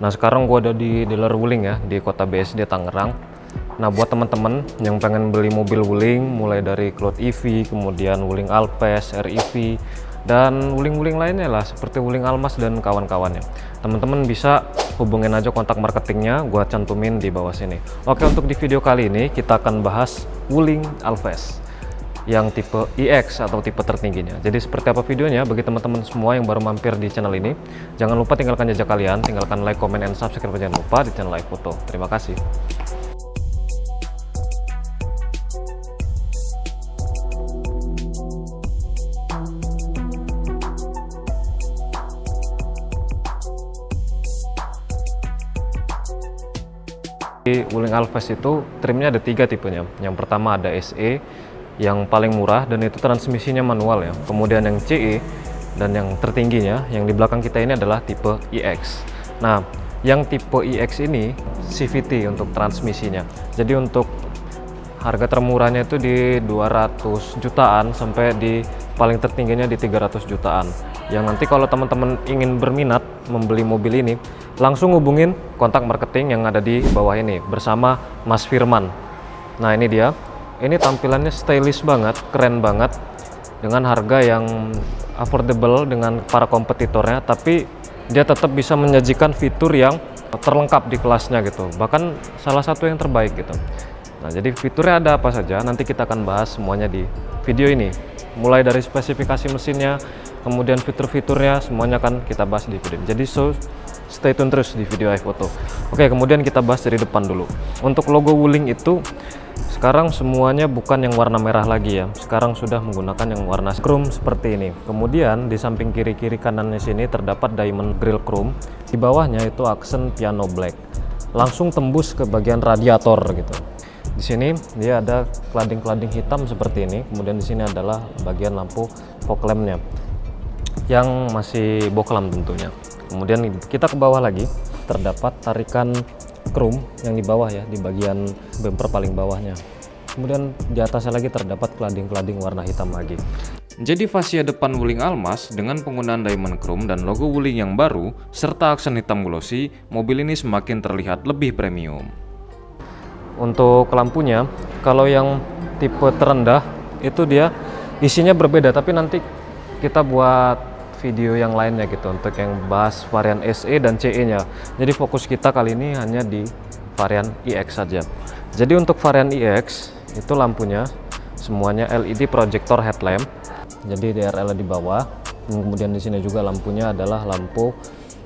Nah sekarang gue ada di dealer Wuling ya, di kota BSD Tangerang. Nah buat teman-teman yang pengen beli mobil Wuling, mulai dari Cloud EV, kemudian Wuling Alphest, REV, dan Wuling-Wuling lainnya lah, seperti Wuling Almas dan kawan-kawannya. Teman-teman bisa hubungin aja kontak marketingnya, gue cantumin di bawah sini. Oke, untuk di video kali ini kita akan bahas Wuling Alphest yang tipe EX atau tipe tertingginya. Jadi seperti apa videonya, bagi teman-teman semua yang baru mampir di channel ini, jangan lupa tinggalkan jejak kalian, tinggalkan like, comment, and subscribe, jangan lupa di channel iFoto. Terima kasih. Di Wuling Alphest itu trimnya ada 3 tipenya. Yang pertama ada SE yang paling murah dan itu transmisinya manual ya. Kemudian yang CE dan yang tertingginya yang di belakang kita ini adalah tipe EX. Nah, yang tipe EX ini CVT untuk transmisinya. Jadi untuk harga termurahnya itu di 200 jutaan sampai di paling tertingginya di 300 jutaan. Yang nanti kalau teman-teman ingin berminat membeli mobil ini, langsung hubungin kontak marketing yang ada di bawah ini bersama Mas Firman. Nah, ini dia. Ini tampilannya stylish banget, keren banget, dengan harga yang affordable dengan para kompetitornya, tapi dia tetap bisa menyajikan fitur yang terlengkap di kelasnya gitu, bahkan salah satu yang terbaik gitu. Nah, jadi fiturnya ada apa saja, nanti kita akan bahas semuanya di video ini. Mulai dari spesifikasi mesinnya, kemudian fitur-fiturnya, semuanya akan kita bahas di video ini. Jadi stay tune terus di video iFoto. Oke, kemudian kita bahas dari depan dulu. Untuk logo Wuling itu sekarang semuanya bukan yang warna merah lagi ya. Sekarang sudah menggunakan yang warna chrome seperti ini. Kemudian di samping kiri-kiri kanannya sini terdapat diamond grill chrome. Di bawahnya itu aksen piano black. Langsung tembus ke bagian radiator gitu. Di sini dia ada cladding-cladding hitam seperti ini. Kemudian di sini adalah bagian lampu fog lampnya yang masih boklam tentunya. Kemudian kita ke bawah lagi terdapat tarikan chrome yang di bawah ya, di bagian bumper paling bawahnya. Kemudian di atasnya lagi terdapat cladding-cladding warna hitam lagi. Jadi fascia depan Wuling Almas dengan penggunaan diamond chrome dan logo Wuling yang baru serta aksen hitam glossy, mobil ini semakin terlihat lebih premium. Untuk lampunya, kalau yang tipe terendah itu dia isinya berbeda, tapi nanti kita buat video yang lainnya gitu untuk yang bahas varian SE dan CE-nya. Jadi fokus kita kali ini hanya di varian EX saja. Jadi untuk varian EX itu lampunya semuanya LED projector headlamp. Jadi DRL di bawah. Kemudian di sini juga lampunya adalah lampu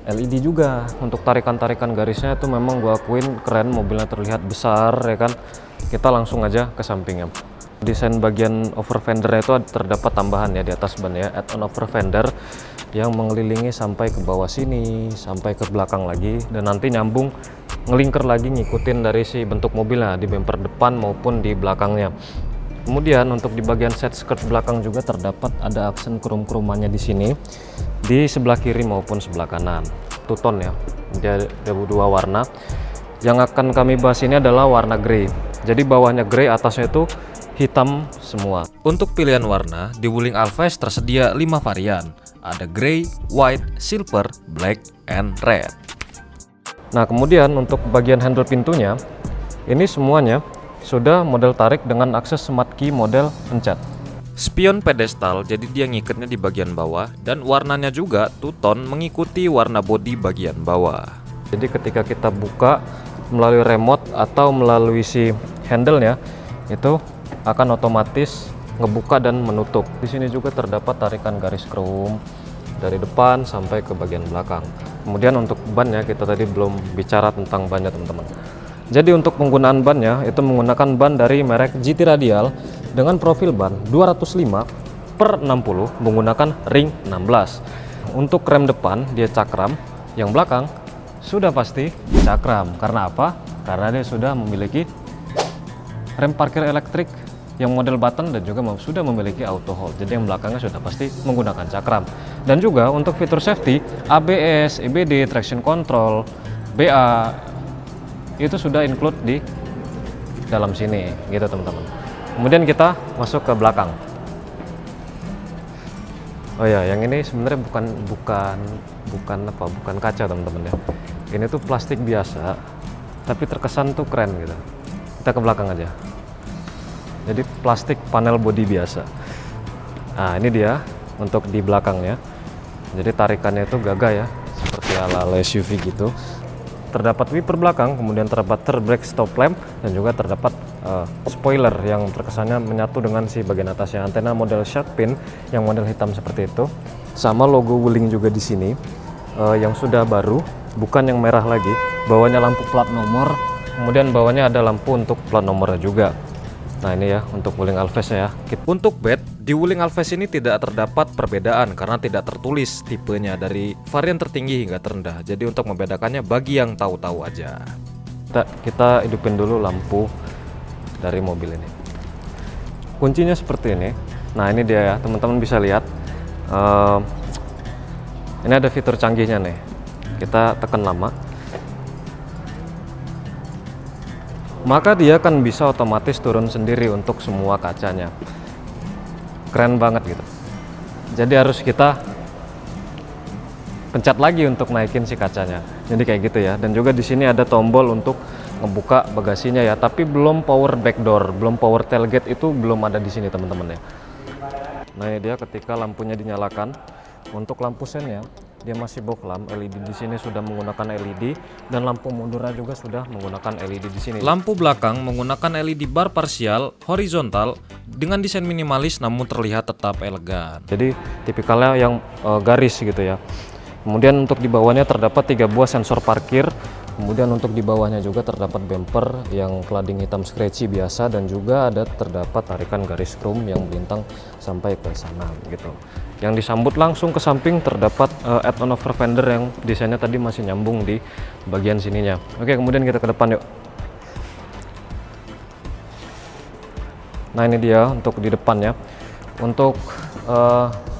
LED juga. Untuk tarikan-tarikan garisnya itu memang gua akuin keren, mobilnya terlihat besar ya kan. Kita langsung aja ke sampingnya. Desain bagian over fendernya itu terdapat tambahan ya di atas ban ya, add-on over fender yang mengelilingi sampai ke bawah sini, sampai ke belakang lagi, dan nanti nyambung ngelingker lagi ngikutin dari si bentuk mobilnya di bumper depan maupun di belakangnya. Kemudian untuk di bagian set skirt belakang juga terdapat ada aksen krom-kromannya di sini, di sebelah kiri maupun sebelah kanan. Two tone ya, dia ada 2 warna. Yang akan kami bahas ini adalah warna grey. Jadi bawahnya grey, atasnya itu hitam semua. Untuk pilihan warna, di Wuling Alphest tersedia 5 varian. Ada grey, white, silver, black, and red. Nah, kemudian untuk bagian handle pintunya, ini semuanya sudah model tarik dengan akses smart key model pencet. Spion pedestal, jadi dia ngikatnya di bagian bawah, dan warnanya juga two-tone mengikuti warna bodi bagian bawah. Jadi ketika kita buka melalui remote atau melalui si handle-nya, itu akan otomatis ngebuka dan menutup. Di sini juga terdapat tarikan garis chrome dari depan sampai ke bagian belakang. Kemudian untuk bannya, kita tadi belum bicara tentang bannya teman-teman. Jadi untuk penggunaan bannya itu menggunakan ban dari merek GT Radial dengan profil ban 205/60 menggunakan ring 16. Untuk rem depan dia cakram, yang belakang sudah pasti cakram. Karena apa? Karena dia sudah memiliki rem parkir elektrik yang model button dan juga sudah memiliki auto hold. Jadi yang belakangnya sudah pasti menggunakan cakram. Dan juga untuk fitur safety, ABS, EBD, traction control, BA itu sudah include di dalam sini gitu teman-teman. Kemudian kita masuk ke belakang. Oh ya, yang ini sebenarnya bukan kaca teman-teman ya. ini tuh plastik biasa, tapi terkesan tuh keren gitu. Kita ke belakang aja. Jadi plastik panel body biasa. Nah ini dia untuk di belakangnya. Jadi tarikannya itu gagah ya, seperti ala SUV gitu. Terdapat wiper belakang, kemudian terdapat brake stop lamp, dan juga terdapat spoiler yang terkesannya menyatu dengan si bagian atasnya. Antena model shark fin yang model hitam seperti itu, sama logo Wuling juga di sini yang sudah baru, bukan yang merah lagi. Bawahnya lampu plat nomor, kemudian bawahnya ada lampu untuk plat nomornya juga. Nah ini ya untuk Wuling Alphas ya. Untuk bed di Wuling Alphas ini tidak terdapat perbedaan karena tidak tertulis tipenya dari varian tertinggi hingga terendah. Jadi untuk membedakannya bagi yang tahu-tahu aja. Kita hidupin dulu lampu dari mobil ini. Kuncinya seperti ini. Nah ini dia ya, teman-teman bisa lihat. Ini ada fitur canggihnya nih. Kita tekan lama, maka dia akan bisa otomatis turun sendiri untuk semua kacanya. Keren banget gitu. Jadi harus kita pencet lagi untuk naikin si kacanya. Jadi kayak gitu ya. Dan juga di sini ada tombol untuk ngebuka bagasinya ya. Tapi belum power back door, belum power tailgate, itu belum ada di sini teman-teman ya. Nah ini dia ketika lampunya dinyalakan. Untuk lampu sennya dia masih boklam, LED di sini sudah menggunakan LED, dan lampu mundurnya juga sudah menggunakan LED di sini. Lampu belakang menggunakan LED bar parsial horizontal dengan desain minimalis namun terlihat tetap elegan. Jadi tipikalnya yang garis gitu ya. Kemudian untuk di bawahnya terdapat 3 buah sensor parkir. Kemudian untuk di bawahnya juga terdapat bumper yang cladding hitam scratchy biasa, dan juga terdapat tarikan garis chrome yang melintang sampai ke sana gitu. Yang disambut langsung ke samping terdapat add-on over fender yang desainnya tadi masih nyambung di bagian sininya. Oke, kemudian kita ke depan yuk. Nah ini dia untuk di depannya. Untuk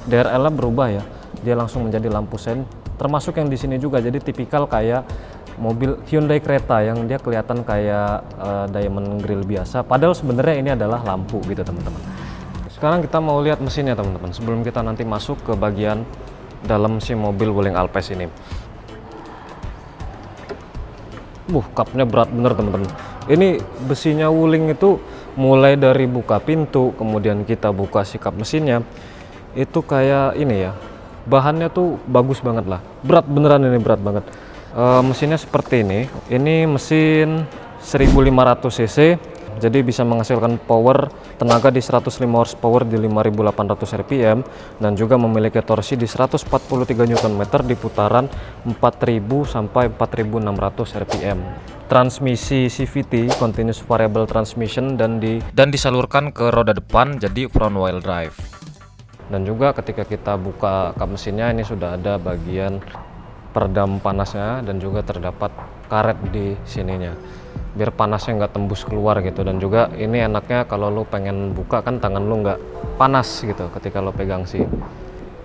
DRL-nya berubah ya. Dia langsung menjadi lampu sen, termasuk yang di sini juga. Jadi tipikal kayak mobil Hyundai Creta yang dia kelihatan kayak diamond grill biasa, padahal sebenarnya ini adalah lampu gitu teman-teman. Sekarang kita mau lihat mesinnya teman-teman, sebelum kita nanti masuk ke bagian dalam si mobil Wuling Alphas ini. Kapnya berat bener teman-teman. Ini besinya Wuling itu mulai dari buka pintu, kemudian kita buka si kap mesinnya, itu kayak ini ya, bahannya tuh bagus banget lah. Berat beneran, ini berat banget. Mesinnya seperti ini mesin 1500 cc, jadi bisa menghasilkan power tenaga di 105 horsepower di 5800 rpm, dan juga memiliki torsi di 143 Nm di putaran 4000 sampai 4600 rpm. Transmisi CVT continuous variable transmission dan disalurkan ke roda depan jadi front wheel drive. Dan juga ketika kita buka kap mesinnya, ini sudah ada bagian peredam panasnya, dan juga terdapat karet di sininya biar panasnya nggak tembus keluar gitu. Dan juga ini enaknya kalau lo pengen buka kan tangan lo nggak panas gitu ketika lo pegang si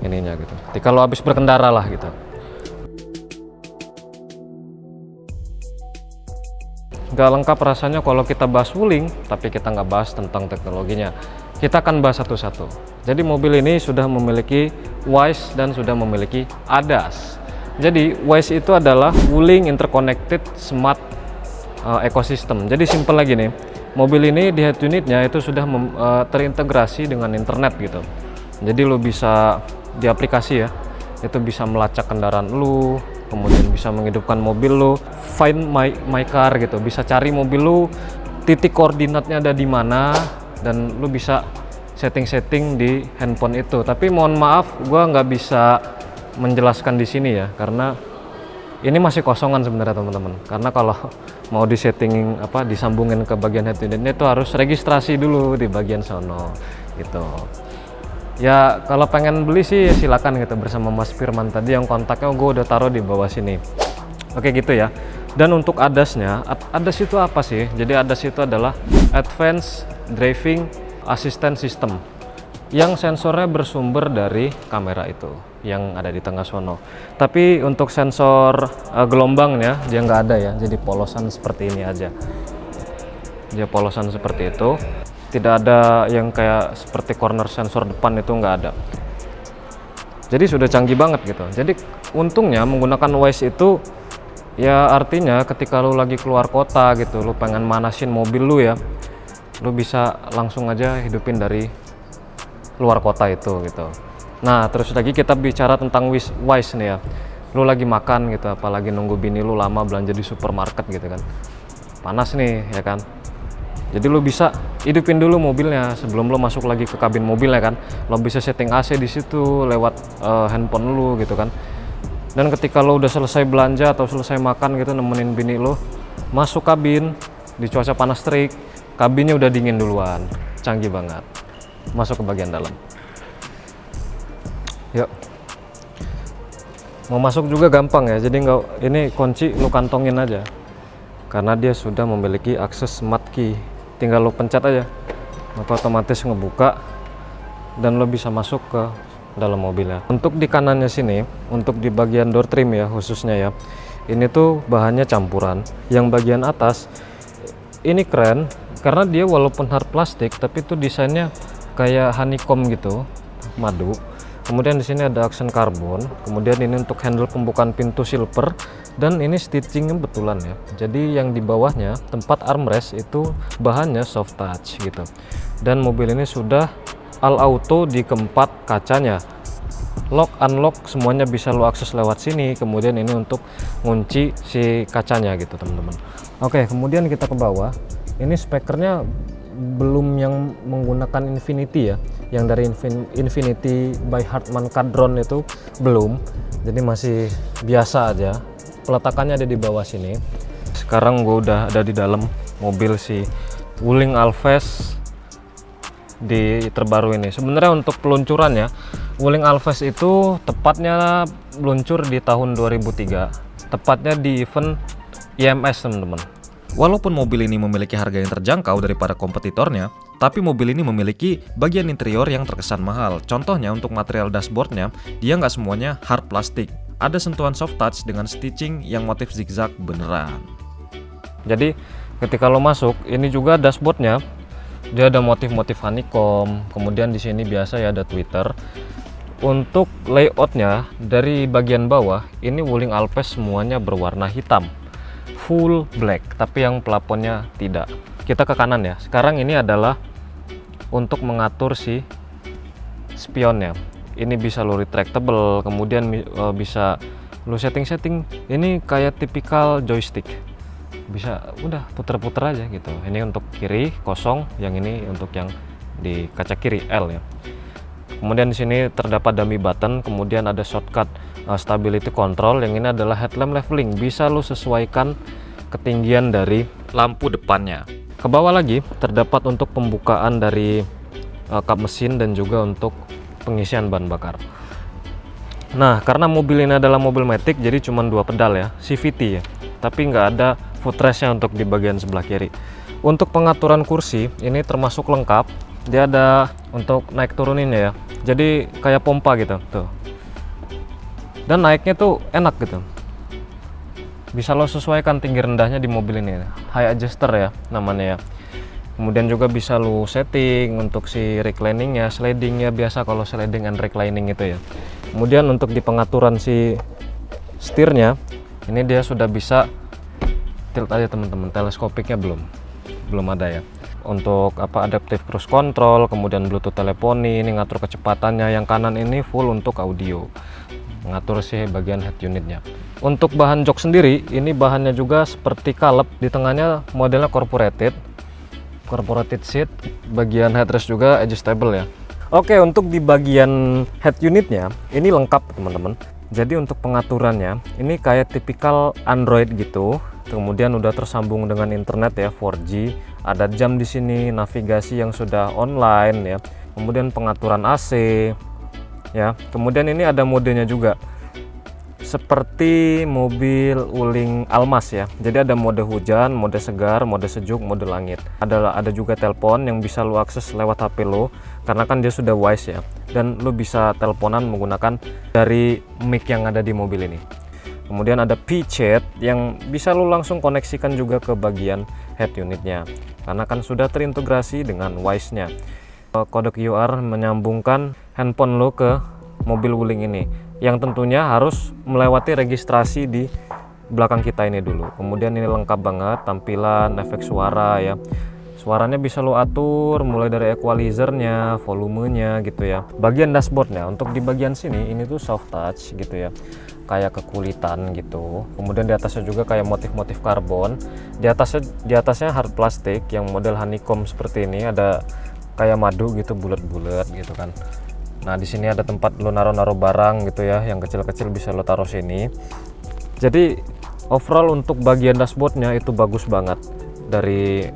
ininya gitu, ketika lo habis berkendara lah gitu. Nggak lengkap rasanya kalau kita bahas Wuling tapi kita nggak bahas tentang teknologinya. Kita akan bahas satu-satu. Jadi mobil ini sudah memiliki WISE dan sudah memiliki ADAS. Jadi WISE itu adalah Wuling Interconnected Smart Ecosystem. Jadi simple lagi nih, mobil ini di head unitnya itu sudah terintegrasi dengan internet gitu. Jadi lo bisa di aplikasi ya, itu bisa melacak kendaraan lo, kemudian bisa menghidupkan mobil lo, find my car gitu, bisa cari mobil lo, titik koordinatnya ada di mana, dan lo bisa setting-setting di handphone itu. Tapi mohon maaf, gua nggak bisa menjelaskan di sini ya, karena ini masih kosongan sebenarnya teman-teman. Karena kalau mau disetting disambungin ke bagian head unitnya itu harus registrasi dulu di bagian sono gitu. Ya kalau pengen beli sih silakan gitu, bersama Mas Firman tadi yang kontaknya gue udah taruh di bawah sini. Oke gitu ya. Dan untuk ADAS-nya, ADAS itu apa sih? Jadi ADAS itu adalah Advanced Driving Assistance System, yang sensornya bersumber dari kamera itu yang ada di tengah sono. Tapi untuk sensor gelombangnya dia nggak ada ya, jadi polosan seperti ini aja. Dia polosan seperti itu, tidak ada yang kayak seperti corner sensor depan, itu nggak ada. Jadi sudah canggih banget gitu. Jadi untungnya menggunakan WISE itu Ya artinya ketika lu lagi keluar kota gitu, lu pengen manasin mobil lu ya, lu bisa langsung aja hidupin dari luar kota itu gitu. Nah terus lagi kita bicara tentang Wise nih ya, lu lagi makan gitu, apalagi nunggu bini lu lama belanja di supermarket gitu kan, panas nih ya kan. Jadi lu bisa hidupin dulu mobilnya sebelum lu masuk lagi ke kabin mobil ya kan. Lo bisa setting AC di situ lewat handphone lu gitu kan. Dan ketika lo udah selesai belanja atau selesai makan gitu, nemenin bini lo masuk kabin di cuaca panas terik, kabinnya udah dingin duluan, canggih banget. Masuk ke bagian dalam. Yuk. Mau masuk juga gampang ya, jadi nggak, ini kunci lo kantongin aja. Karena dia sudah memiliki akses smart key, tinggal lo pencet aja, maka otomatis ngebuka dan lo bisa masuk ke dalam mobilnya. Untuk di kanannya sini, untuk di bagian door trim ya khususnya ya, ini tuh bahannya campuran. Yang bagian atas ini keren karena dia walaupun hard plastik tapi tuh desainnya kayak honeycomb gitu, madu. Kemudian di sini ada aksen karbon. Kemudian ini untuk handle pembukaan pintu silver, dan ini stitchingnya betulan ya. Jadi yang di bawahnya tempat armrest itu bahannya soft touch gitu. Dan mobil ini sudah all auto di keempat kacanya, lock unlock semuanya bisa lo akses lewat sini. Kemudian ini untuk ngunci si kacanya gitu teman-teman. Oke, kemudian kita ke bawah. Ini spekernya belum yang menggunakan Infinity ya, yang dari Infinity by Harman Kardon itu belum, jadi masih biasa aja. Peletakannya ada di bawah sini. Sekarang gue udah ada di dalam mobil si Wuling Alves di terbaru ini. Sebenarnya untuk peluncurannya, Wuling Alves itu tepatnya meluncur di tahun 2003, tepatnya di event IMS teman-teman. Walaupun mobil ini memiliki harga yang terjangkau daripada kompetitornya, tapi mobil ini memiliki bagian interior yang terkesan mahal. Contohnya untuk material dashboardnya, dia nggak semuanya hard plastik. Ada sentuhan soft touch dengan stitching yang motif zigzag beneran. Jadi ketika lo masuk, ini juga dashboardnya, dia ada motif-motif honeycomb. Kemudian di sini biasa ya ada Twitter. Untuk layoutnya dari bagian bawah, ini Wuling Alves semuanya berwarna hitam, full black, tapi yang plafonnya tidak. Kita ke kanan ya. Sekarang ini adalah untuk mengatur si spionnya. Ini bisa lo retractable, kemudian bisa lo setting-setting. Ini kayak tipikal joystick, bisa udah puter-puter aja gitu. Ini untuk kiri kosong, yang ini untuk yang di kaca kiri L ya. Kemudian di sini terdapat dummy button, kemudian ada shortcut stability control. Yang ini adalah headlamp leveling, bisa lo sesuaikan ketinggian dari lampu depannya. Ke bawah lagi terdapat untuk pembukaan dari kap mesin dan juga untuk pengisian bahan bakar. Nah, karena mobil ini adalah mobil matic, jadi cuma 2 pedal ya, CVT ya, tapi nggak ada footrestnya untuk di bagian sebelah kiri. Untuk pengaturan kursi ini termasuk lengkap. Dia ada untuk naik turuninnya ya, jadi kayak pompa gitu tuh, dan naiknya tuh enak gitu. Bisa lo sesuaikan tinggi rendahnya di mobil ini, high adjuster ya namanya ya. Kemudian juga bisa lo setting untuk si recliningnya, slidingnya, biasa kalau sliding and reclining itu ya. Kemudian untuk di pengaturan si setirnya, ini dia sudah bisa tilt aja teman-teman. Teleskopiknya belum ada ya. Untuk adaptive cruise control, kemudian bluetooth teleponi, ini ngatur kecepatannya. Yang kanan ini full untuk audio, ngatur sih bagian head unitnya. Untuk bahan jok sendiri, ini bahannya juga seperti kalep, di tengahnya modelnya corporated seat, bagian headrest juga adjustable ya. Oke, untuk di bagian head unitnya ini lengkap teman-teman. Jadi untuk pengaturannya ini kayak tipikal Android gitu. Kemudian udah tersambung dengan internet ya, 4G. Ada jam di sini, navigasi yang sudah online ya. Kemudian pengaturan AC ya. Kemudian ini ada modenya juga, seperti mobil Wuling Almas ya. Jadi ada mode hujan, mode segar, mode sejuk, mode langit. Ada juga telepon yang bisa lo akses lewat HP lo, karena kan dia sudah Wise ya. Dan lo bisa teleponan menggunakan dari mic yang ada di mobil ini. Kemudian ada P-Chat yang bisa lo langsung koneksikan juga ke bagian head unitnya, karena kan sudah terintegrasi dengan Wise-nya. Kode QR menyambungkan handphone lo ke mobil Wuling ini, yang tentunya harus melewati registrasi di belakang kita ini dulu. Kemudian ini lengkap banget, tampilan, efek suara ya. Suaranya bisa lo atur mulai dari equalizernya, volumenya gitu ya. Bagian dashboardnya, untuk di bagian sini ini tuh soft touch gitu ya, kayak kekulitan gitu. Kemudian di atasnya juga kayak motif-motif karbon. Di atasnya hard plastik yang model honeycomb seperti ini, ada kayak madu gitu, bulat-bulat gitu kan. Nah di sini ada tempat lo naruh barang gitu ya, yang kecil-kecil bisa lo taruh sini. Jadi overall untuk bagian dashboardnya itu bagus banget. Dari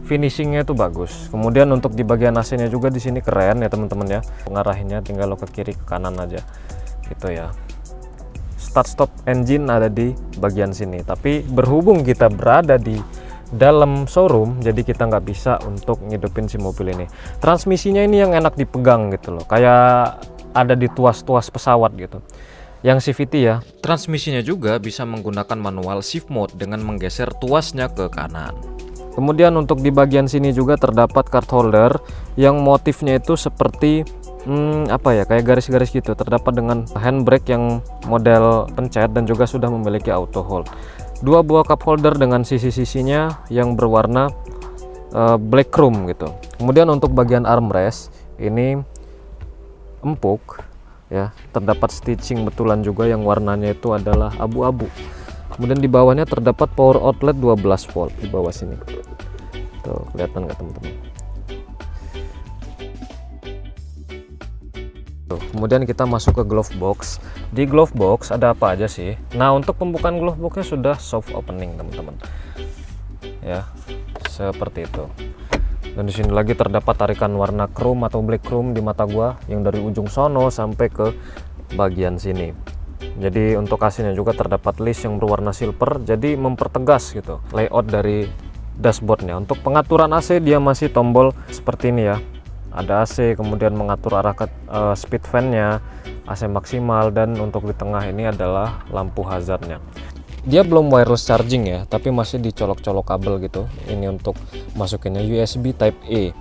finishingnya itu bagus. Kemudian untuk di bagian AC-nya juga di sini keren ya teman-teman ya. Pengarahinnya tinggal lo ke kiri ke kanan aja gitu ya. Start stop engine ada di bagian sini. Tapi berhubung kita berada di dalam showroom, jadi kita nggak bisa untuk ngidupin si mobil ini. Transmisinya ini yang enak dipegang gitu loh, kayak ada di tuas-tuas pesawat gitu. Yang CVT ya. Transmisinya juga bisa menggunakan manual shift mode dengan menggeser tuasnya ke kanan. Kemudian untuk di bagian sini juga terdapat card holder yang motifnya itu seperti apa ya, kayak garis-garis gitu. Terdapat dengan handbrake yang model pencet dan juga sudah memiliki auto hold. Dua buah cup holder dengan sisi-sisinya yang berwarna black chrome gitu. Kemudian untuk bagian armrest ini empuk ya, terdapat stitching betulan juga yang warnanya itu adalah abu-abu. Kemudian di bawahnya terdapat power outlet 12 volt di bawah sini. Tuh, kelihatan nggak teman-teman? Tuh, kemudian kita masuk ke glove box. Di glove box ada apa aja sih? Nah, untuk pembukaan glove boxnya sudah soft opening teman-teman. Ya, seperti itu. Dan di sini lagi terdapat tarikan warna chrome atau black chrome di mata gua yang dari ujung sono sampai ke bagian sini. Jadi untuk AC-nya juga terdapat list yang berwarna silver, jadi mempertegas gitu layout dari dashboardnya. Untuk pengaturan AC dia masih tombol seperti ini ya. Ada AC, kemudian mengatur arah ke speed fan-nya, AC maksimal, dan untuk di tengah ini adalah lampu hazardnya. Dia belum wireless charging ya, tapi masih dicolok-colok kabel gitu. Ini untuk masukinnya USB Type A.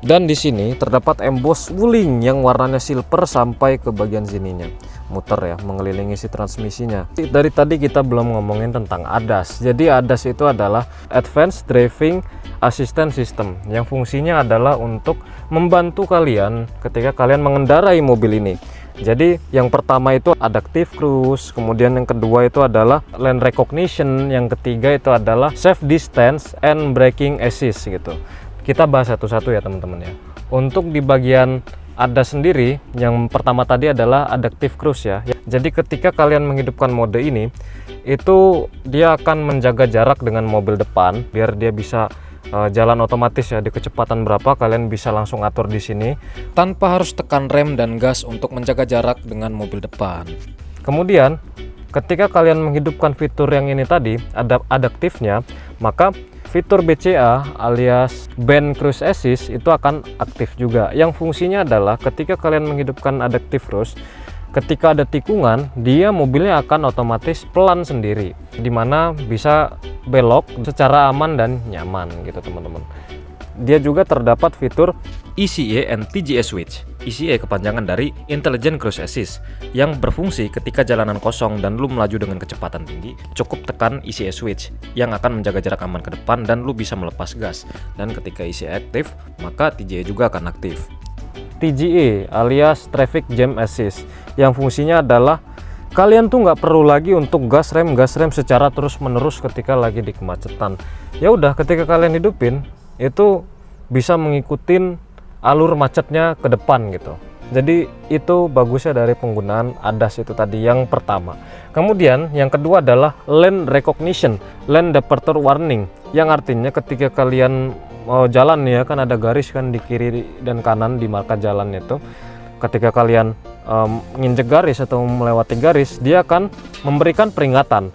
Dan di sini terdapat emboss wuling yang warnanya silver sampai ke bagian sininya. Muter ya, mengelilingi si transmisinya. Dari tadi kita belum ngomongin tentang ADAS. Jadi ADAS itu adalah Advanced Driving Assistance System, yang fungsinya adalah untuk membantu kalian ketika kalian mengendarai mobil ini. Jadi yang pertama itu adaptive cruise, kemudian yang kedua itu adalah lane recognition, yang ketiga itu adalah safe distance and braking assist gitu. Kita bahas satu-satu ya teman-teman ya. Untuk di bagian ADAS sendiri, yang pertama tadi adalah adaptive cruise ya. Jadi ketika kalian menghidupkan mode ini, itu dia akan menjaga jarak dengan mobil depan biar dia bisa jalan otomatis ya, di kecepatan berapa kalian bisa langsung atur di sini tanpa harus tekan rem dan gas untuk menjaga jarak dengan mobil depan. Kemudian ketika kalian menghidupkan fitur yang ini tadi, adaptifnya, maka fitur BCA alias Band Cruise Assist itu akan aktif juga. Yang fungsinya adalah ketika kalian menghidupkan adaptive cruise, ketika ada tikungan, dia mobilnya akan otomatis pelan sendiri, dimana bisa belok secara aman dan nyaman gitu teman-teman. Dia juga terdapat fitur ECA and TGA Switch. ECA kepanjangan dari Intelligent Cruise Assist, yang berfungsi ketika jalanan kosong dan lu melaju dengan kecepatan tinggi, cukup tekan ECA Switch yang akan menjaga jarak aman ke depan dan lu bisa melepas gas. Dan ketika ECA aktif, maka TGA juga akan aktif. TGA alias Traffic Jam Assist, yang fungsinya adalah kalian tuh nggak perlu lagi untuk gas rem secara terus menerus ketika lagi di kemacetan. Ya udah, ketika kalian hidupin itu bisa mengikutin alur macetnya ke depan gitu. Jadi itu bagusnya dari penggunaan ADAS itu tadi yang pertama. Kemudian yang kedua adalah lane recognition, lane departure warning, yang artinya ketika kalian mau jalan ya, kan ada garis kan di kiri dan kanan di marka jalan itu. Ketika kalian nginjek garis atau melewati garis, dia akan memberikan peringatan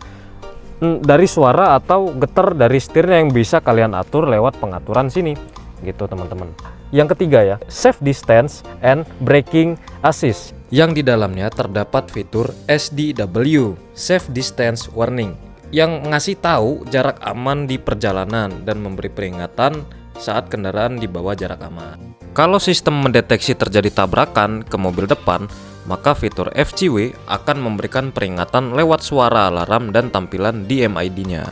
dari suara atau getar dari setirnya yang bisa kalian atur lewat pengaturan sini gitu teman-teman. Yang ketiga ya, safe distance and braking assist, yang di dalamnya terdapat fitur SDW, Safe Distance Warning, yang ngasih tahu jarak aman di perjalanan dan memberi peringatan saat kendaraan di bawah jarak aman. Kalau sistem mendeteksi terjadi tabrakan ke mobil depan, maka fitur FCW akan memberikan peringatan lewat suara alarm dan tampilan DMID-nya.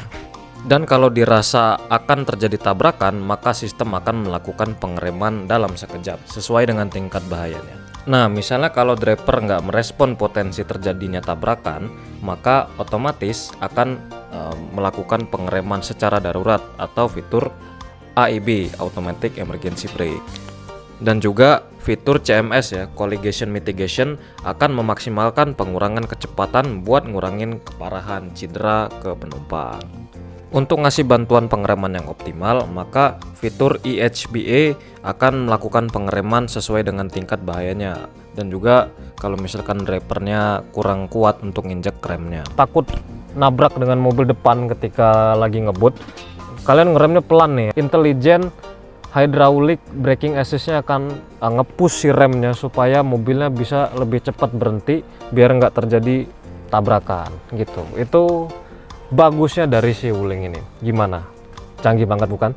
Dan kalau dirasa akan terjadi tabrakan, maka sistem akan melakukan pengereman dalam sekejap sesuai dengan tingkat bahayanya. Nah, misalnya kalau driver nggak merespon potensi terjadinya tabrakan, maka otomatis akan melakukan pengereman secara darurat atau fitur AEB, Automatic Emergency Brake. Dan juga fitur CMS ya, Collision Mitigation, akan memaksimalkan pengurangan kecepatan buat ngurangin keparahan cedera ke penumpang. Untuk ngasih bantuan pengereman yang optimal, maka fitur EHBA akan melakukan pengereman sesuai dengan tingkat bahayanya. Dan juga kalau misalkan drivernya kurang kuat untuk nginjek remnya, Takut nabrak dengan mobil depan ketika lagi ngebut, kalian ngeremnya pelan nih. Intelligent hydraulic braking assist-nya akan nge-push si remnya supaya mobilnya bisa lebih cepat berhenti biar nggak terjadi tabrakan gitu. Itu bagusnya dari si Wuling ini. Gimana? Canggih banget bukan?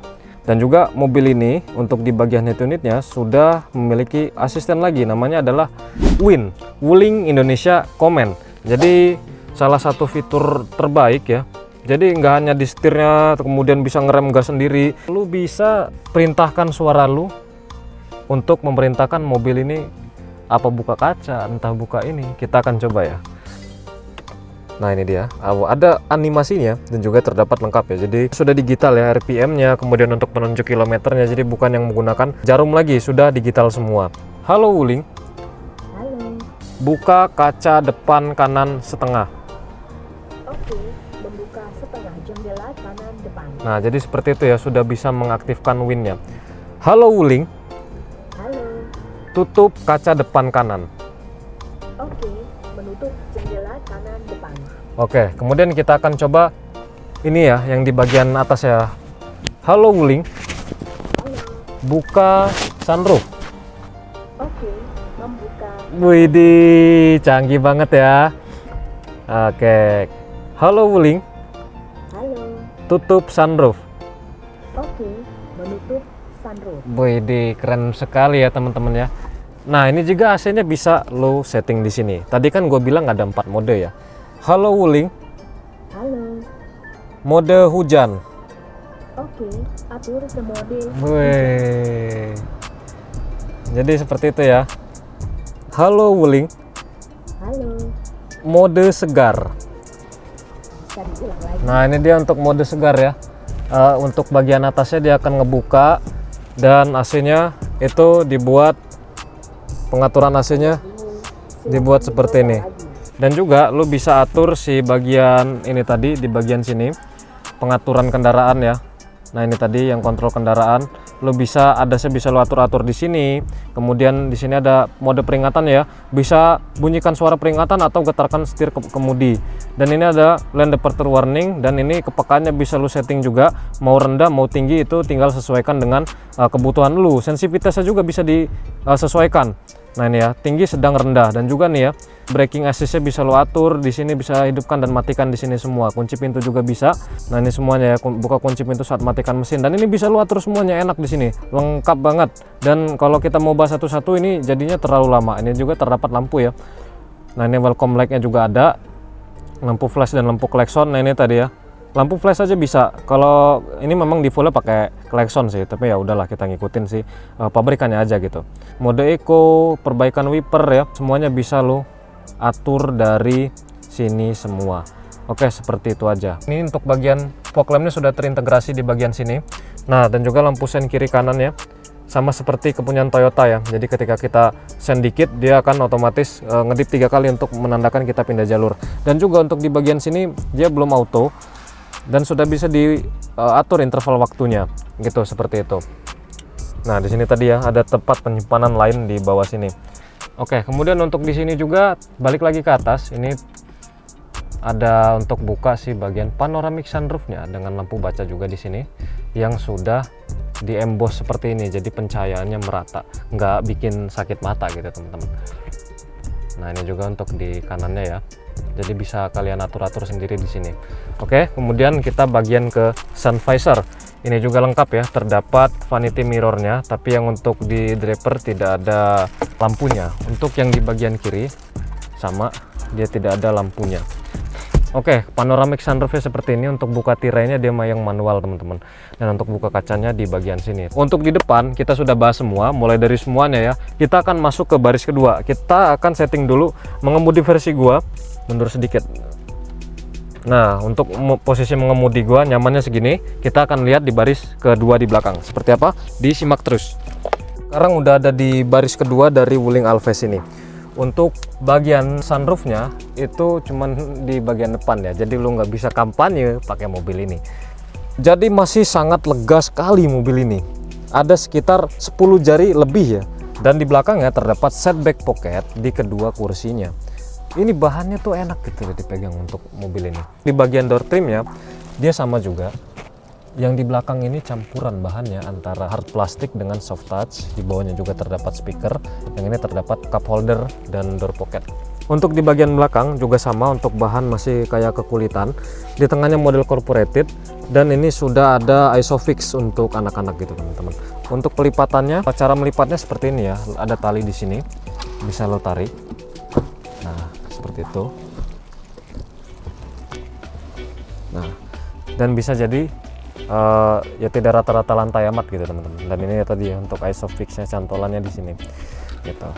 Dan juga mobil ini untuk di bagian head unitnya sudah memiliki asisten lagi, namanya adalah WIN, Wuling Indonesia Command. Jadi salah satu fitur terbaik ya. Jadi nggak hanya di setirnya kemudian bisa ngerem gas sendiri, lu bisa perintahkan suara lu untuk memerintahkan mobil ini apa buka kaca, entah buka ini. Kita akan coba ya. Nah ini dia, ada animasinya dan juga terdapat lengkap ya. Jadi sudah digital ya RPM-nya, kemudian untuk penunjuk kilometernya, jadi bukan yang menggunakan jarum lagi, sudah digital semua. Halo Wuling. Halo. Buka kaca depan kanan setengah. Oke, membuka setengah jendela kanan depan. Nah jadi seperti itu ya, sudah bisa mengaktifkan WIN-nya. Halo Wuling. Halo. Tutup kaca depan kanan. Oke, menutup jendela kanan depan. Oke, kemudian kita akan coba ini ya, yang di bagian atas ya. Halo Wuling, Halo. buka sunroof. Oke, membuka. Widih, canggih banget ya. Oke, halo Wuling, Halo. tutup sunroof. Oke, menutup sunroof. Widih, keren sekali ya teman-teman ya. Nah ini juga AC-nya bisa lo setting di sini. Tadi kan gue bilang ada 4 mode ya. Halo Wuling, Halo. mode hujan. Oke, atur semode. Wih. Jadi seperti itu ya. Halo Wuling, Halo. mode segar. Bisa diulang lagi. Nah ini dia untuk mode segar ya. Untuk bagian atasnya dia akan ngebuka dan AC-nya itu dibuat, pengaturan AC-nya dibuat seperti ini. Dan juga lu bisa atur si bagian ini tadi di bagian sini, pengaturan kendaraan ya. Nah ini tadi yang kontrol kendaraan, lu bisa bisa lu atur-atur di sini. Kemudian di sini ada mode peringatan ya, bisa bunyikan suara peringatan atau getarkan setir kemudi. Dan ini ada lane departure warning, dan ini kepekaannya bisa lu setting juga, mau rendah mau tinggi itu tinggal sesuaikan dengan kebutuhan lu. Sensitivitasnya juga bisa disesuaikan. Nah ini ya, tinggi, sedang, rendah. Dan juga nih ya, braking assist-nya bisa lo atur di sini, bisa hidupkan dan matikan di sini semua. Kunci pintu juga bisa. Nah ini semuanya ya, buka kunci pintu saat matikan mesin. Dan ini bisa lo atur semuanya, enak di sini, lengkap banget. Dan kalau kita mau bahas satu-satu ini jadinya terlalu lama. Ini juga terdapat lampu ya. Nah ini welcome light-nya juga ada, lampu flash dan lampu klakson. Nah ini tadi ya, lampu flash aja bisa. Kalau ini memang defaultnya pakai klakson sih, tapi ya udahlah kita ngikutin sih pabrikannya aja gitu. Mode eco, perbaikan wiper ya, semuanya bisa lo atur dari sini semua. Oke, seperti itu aja. Ini untuk bagian fog lamp-nya sudah terintegrasi di bagian sini. Nah, dan juga lampu sen kiri kanan ya, sama seperti kepunyaan Toyota ya. Jadi ketika kita sen dikit, dia akan otomatis ngedip 3 kali untuk menandakan kita pindah jalur. Dan juga untuk di bagian sini dia belum auto, dan sudah bisa diatur interval waktunya gitu, seperti itu. Nah di sini tadi ya ada tempat penyimpanan lain di bawah sini. Oke, kemudian untuk di sini juga balik lagi ke atas, ini ada untuk buka si bagian panoramic sunroofnya dengan lampu baca juga di sini yang sudah di emboss seperti ini, jadi pencahayaannya merata, nggak bikin sakit mata gitu teman-teman. Nah ini juga untuk di kanannya ya, jadi bisa kalian atur-atur sendiri di sini. Oke, kemudian kita bagian ke sun visor. Ini juga lengkap ya, terdapat vanity mirrornya, tapi yang untuk di driver tidak ada lampunya. Untuk yang di bagian kiri sama, dia tidak ada lampunya. Oke, panoramic sunroofnya seperti ini. Untuk buka tirainya dia yang manual teman-teman, dan untuk buka kacanya di bagian sini. Untuk di depan kita sudah bahas semua, mulai dari semuanya ya. Kita akan masuk ke baris kedua. Kita akan setting dulu mengemudi versi gua, mundur sedikit. Nah, untuk posisi mengemudi gua nyamannya segini. Kita akan lihat di baris kedua di belakang seperti apa, disimak terus. Sekarang udah ada di baris kedua dari Wuling Alphest ini. Untuk bagian sunroofnya itu cuman di bagian depan ya, jadi lu nggak bisa kampanye pakai mobil ini. Jadi masih sangat lega sekali mobil ini. Ada sekitar 10 jari lebih ya, dan di belakangnya terdapat setback pocket di kedua kursinya. Ini bahannya tuh enak gitu loh dipegang untuk mobil ini. Di bagian door trimnya dia sama juga. Yang di belakang ini campuran bahannya antara hard plastik dengan soft touch. Di bawahnya juga terdapat speaker. Yang ini terdapat cup holder dan door pocket. Untuk di bagian belakang juga sama, untuk bahan masih kayak kekulitan. Di tengahnya model corporated, dan ini sudah ada isofix untuk anak-anak gitu teman-teman. Untuk pelipatannya, cara melipatnya seperti ini ya. Ada tali di sini, bisa lo tarik. Nah, seperti itu. Nah, dan bisa jadi ya tidak rata-rata lantai amat gitu teman-teman. Dan ini ya tadi ya, untuk isofixnya cantolannya di sini gitu.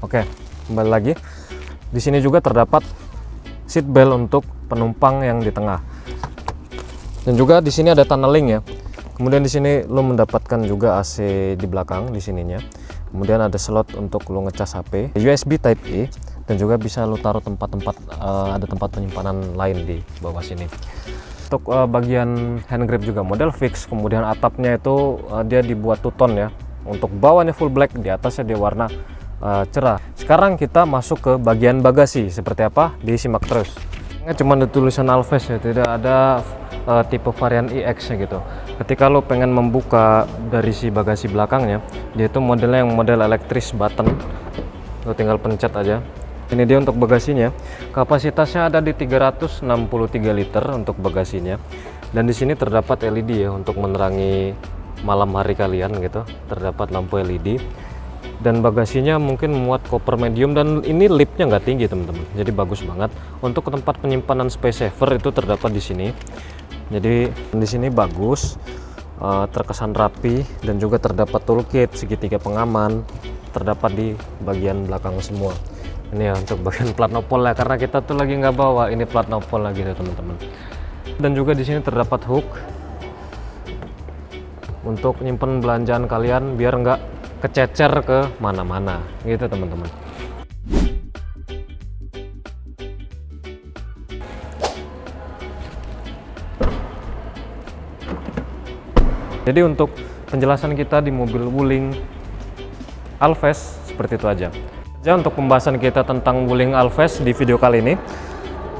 Oke, kembali lagi. Di sini juga terdapat seat belt untuk penumpang yang di tengah. Dan juga di sini ada tunneling ya. Kemudian di sini lo mendapatkan juga AC di belakang di sininya. Kemudian ada slot untuk lo ngecas HP, USB Type E, dan juga bisa lo taruh ada tempat penyimpanan lain di bawah sini. Untuk bagian hand grip juga model fix. Kemudian atapnya itu dia dibuat two tone ya. Untuk bawahnya full black, di atasnya dia warna cerah. Sekarang kita masuk ke bagian bagasi. Seperti apa? Disimak terus. Ini cuma ada tulisan Alphest ya, tidak ada tipe varian EX nya gitu. Ketika lo pengen membuka dari si bagasi belakangnya, dia itu modelnya yang model elektris button. Lo tinggal pencet aja. Ini dia untuk bagasinya. Kapasitasnya ada di 363 liter untuk bagasinya. Dan di sini terdapat LED ya untuk menerangi malam hari kalian gitu. Terdapat lampu LED. Dan bagasinya mungkin muat koper medium, dan ini lipnya nggak tinggi teman-teman. Jadi bagus banget. Untuk tempat penyimpanan space saver itu terdapat di sini. Jadi di sini bagus, terkesan rapi, dan juga terdapat toolkit segitiga pengaman terdapat di bagian belakang semua. Ini ya untuk bagian plat nopol ya, karena kita tuh lagi nggak bawa ini plat nopol lagi ya teman-teman. Dan juga di sini terdapat hook untuk nyimpen belanjaan kalian biar nggak kececer ke mana-mana gitu teman-teman. Jadi untuk penjelasan kita di mobil Wuling Alphest seperti itu aja. Untuk pembahasan kita tentang Wuling Alphest di video kali ini.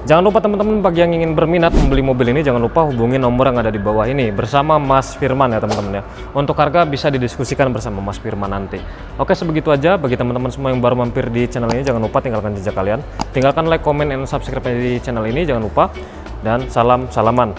Jangan lupa teman-teman, bagi yang ingin berminat membeli mobil ini, jangan lupa hubungi nomor yang ada di bawah ini bersama Mas Firman ya teman-teman ya. Untuk harga bisa didiskusikan bersama Mas Firman nanti. Oke, sebegitu aja. Bagi teman-teman semua yang baru mampir di channel ini, jangan lupa tinggalkan jejak kalian. Tinggalkan like, comment, and subscribe di channel ini, jangan lupa. Dan salam salaman.